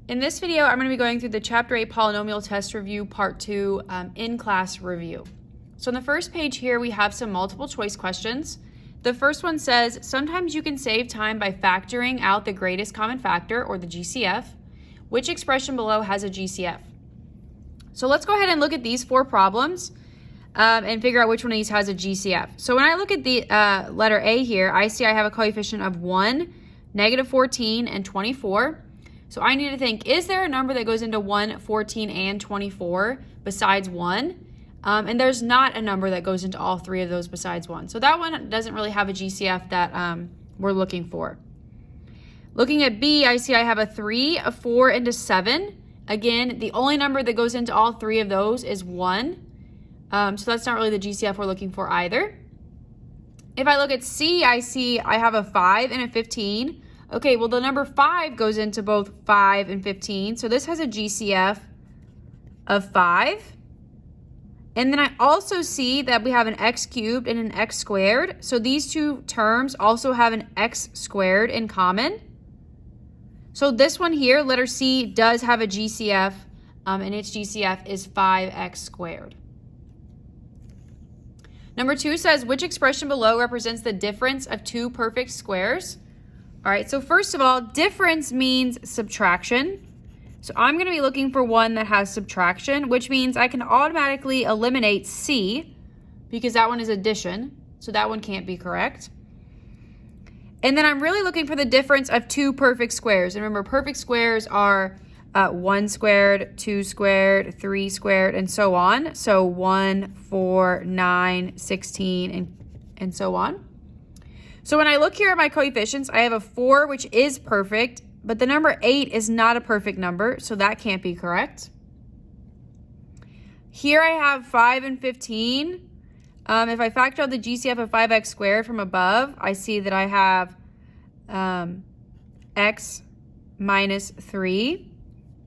In this video, I'm going to be going through the Chapter 8 Polynomial Test Review Part 2 in-class review. So on the first page here, we have some multiple choice questions. The first one says, sometimes you can save time by factoring out the greatest common factor, or the GCF. Which expression below has a GCF? So let's go ahead and look at these four problems and figure out which one of these has a GCF. So when I look at the letter A here, I see I have a coefficient of 1, -14, and 24. So I need to think, is there a number that goes into 1, 14, and 24 besides 1? And there's not a number that goes into all three of those besides 1. So that one doesn't really have a GCF that we're looking for. Looking at B, I see I have a 3, a 4, and a 7. Again, the only number that goes into all three of those is 1. So that's not really the GCF we're looking for either. If I look at C, I see I have a 5 and a 15. Okay, well, the number 5 goes into both 5 and 15. So this has a GCF of 5. And then I also see that we have an x cubed and an x squared. So these two terms also have an x squared in common. So this one here, letter C, does have a GCF, and its GCF is 5x squared. Number 2 says, which expression below represents the difference of two perfect squares? All right, so first of all, difference means subtraction. So I'm going to be looking for one that has subtraction, which means I can automatically eliminate C because that one is addition. So that one can't be correct. And then I'm really looking for the difference of two perfect squares. And remember, perfect squares are 1 squared, 2 squared, 3 squared, and so on. So 1, 4, 9, 16, and so on. So when I look here at my coefficients, I have a 4, which is perfect, but the number 8 is not a perfect number, so that can't be correct. Here I have 5 and 15. If I factor out the GCF of 5x squared from above, I see that I have x minus 3.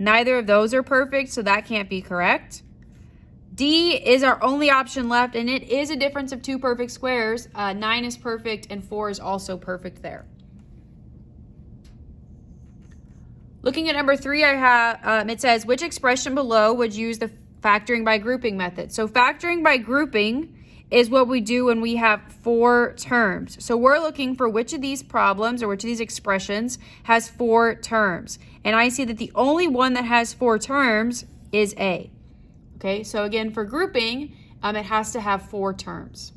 Neither of those are perfect, so that can't be correct. D is our only option left, and it is a difference of two perfect squares. 9 is perfect, and 4 is also perfect there. Looking at number 3, I have it says, which expression below would use the factoring by grouping method? So factoring by grouping is what we do when we have 4 terms. So we're looking for which of these problems or which of these expressions has 4 terms. And I see that the only one that has 4 terms is A. Okay, so again, for grouping, it has to have 4 terms.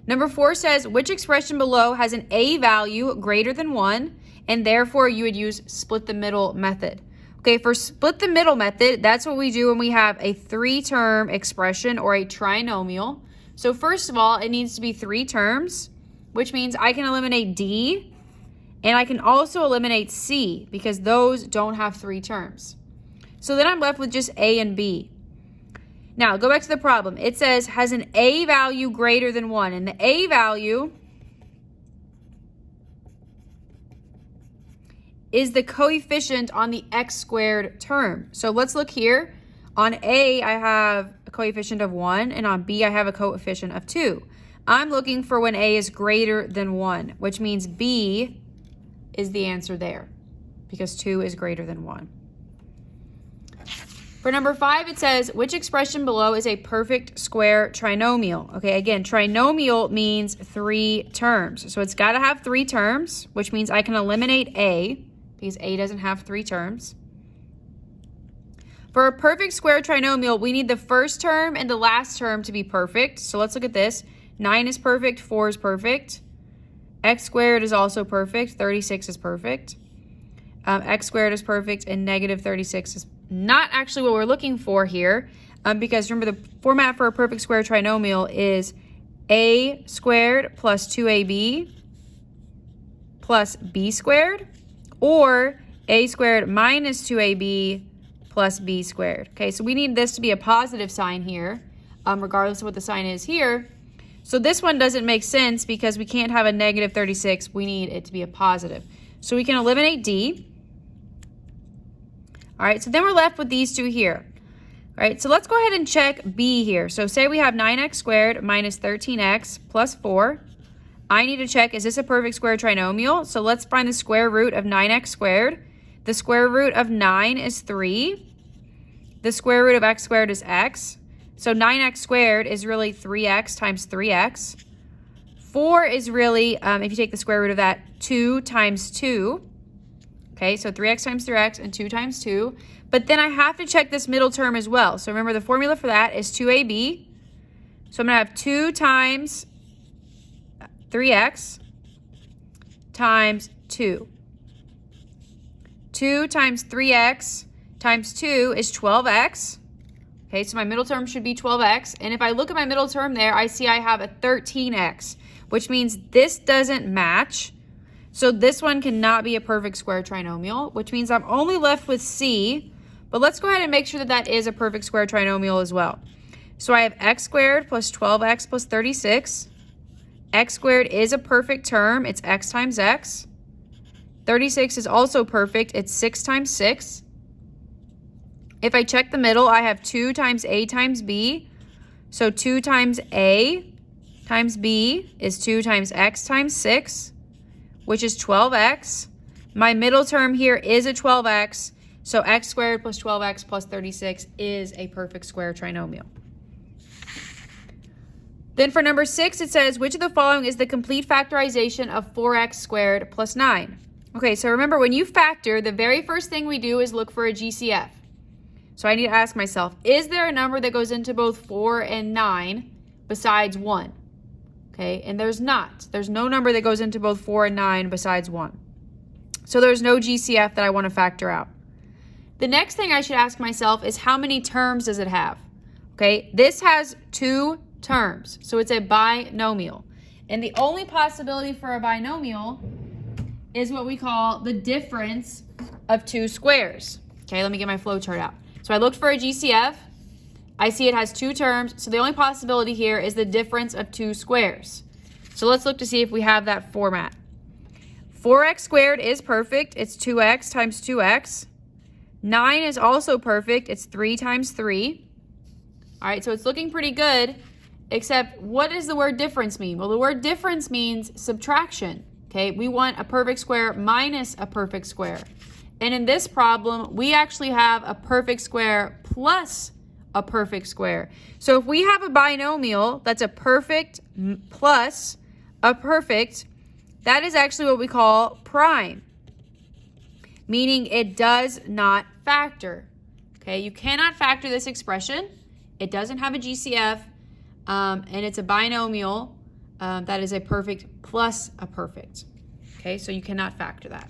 Number 4 says, which expression below has an A value greater than 1, and therefore you would use split the middle method. Okay, for split the middle method, that's what we do when we have a 3-term expression or a trinomial. So first of all, it needs to be 3 terms, which means I can eliminate D, and I can also eliminate C because those don't have 3 terms. So then I'm left with just A and B. Now, go back to the problem. It says has an A value greater than 1, and the A value is the coefficient on the x squared term. So let's look here. On A, I have a coefficient of 1, and on B, I have a coefficient of 2. I'm looking for when A is greater than 1, which means B is the answer there because 2 is greater than 1. For number 5, it says, which expression below is a perfect square trinomial? Okay, again, trinomial means 3 terms. So it's got to have 3 terms, which means I can eliminate A because A doesn't have 3 terms. For a perfect square trinomial, we need the first term and the last term to be perfect. So let's look at this. 9 is perfect, 4 is perfect. X squared is also perfect, 36 is perfect. X squared is perfect, and -36 is not actually what we're looking for here, because remember the format for a perfect square trinomial is a squared plus 2ab plus b squared, or a squared minus 2ab plus b squared. Okay, so we need this to be a positive sign here, regardless of what the sign is here. So this one doesn't make sense because we can't have a -36. We need it to be a positive. So we can eliminate D. All right, so then we're left with these two here. All right, so let's go ahead and check B here. So say we have 9x squared minus 13x plus 4. I need to check, is this a perfect square trinomial? So let's find the square root of 9x squared. The square root of 9 is 3. The square root of x squared is x. So 9x squared is really 3x times 3x. 4 is really, if you take the square root of that, 2 times 2. Okay, so 3x times 3x and 2 times 2. But then I have to check this middle term as well. So remember, the formula for that is 2ab. So I'm going to have 2 times 3x times 2. 2 times 3x times 2 is 12x. Okay, so my middle term should be 12x. And if I look at my middle term there, I see I have a 13x, which means this doesn't match. So this one cannot be a perfect square trinomial, which means I'm only left with C. But let's go ahead and make sure that that is a perfect square trinomial as well. So I have x squared plus 12x plus 36. X squared is a perfect term. It's x times x. 36 is also perfect. It's 6 times 6. If I check the middle, I have 2 times a times b. So 2 times a times b is 2 times x times 6, which is 12x. My middle term here is a 12x. So x squared plus 12x plus 36 is a perfect square trinomial. Then for number 6, it says, which of the following is the complete factorization of 4x squared plus 9? Okay, so remember, when you factor, the very first thing we do is look for a GCF. So I need to ask myself, is there a number that goes into both 4 and 9 besides 1? Okay, and there's not. There's no number that goes into both 4 and 9 besides 1. So there's no GCF that I want to factor out. The next thing I should ask myself is, how many terms does it have? Okay, this has 2 terms, so it's a binomial. And the only possibility for a binomial is what we call the difference of 2 squares. Okay, let me get my flow chart out. So I looked for a GCF. I see it has 2 terms, so the only possibility here is the difference of 2 squares. So let's look to see if we have that format. 4x squared is perfect. It's 2x times 2x. 9 is also perfect. It's 3 times 3. All right, so it's looking pretty good, except what does the word difference mean? Well, the word difference means subtraction. Okay, we want a perfect square minus a perfect square. And in this problem, we actually have a perfect square plus a perfect square. So if we have a binomial that's a perfect plus a perfect, that is actually what we call prime, meaning it does not factor. Okay, you cannot factor this expression. It doesn't have a GCF, and it's a binomial that is a perfect plus a perfect. Okay, so you cannot factor that.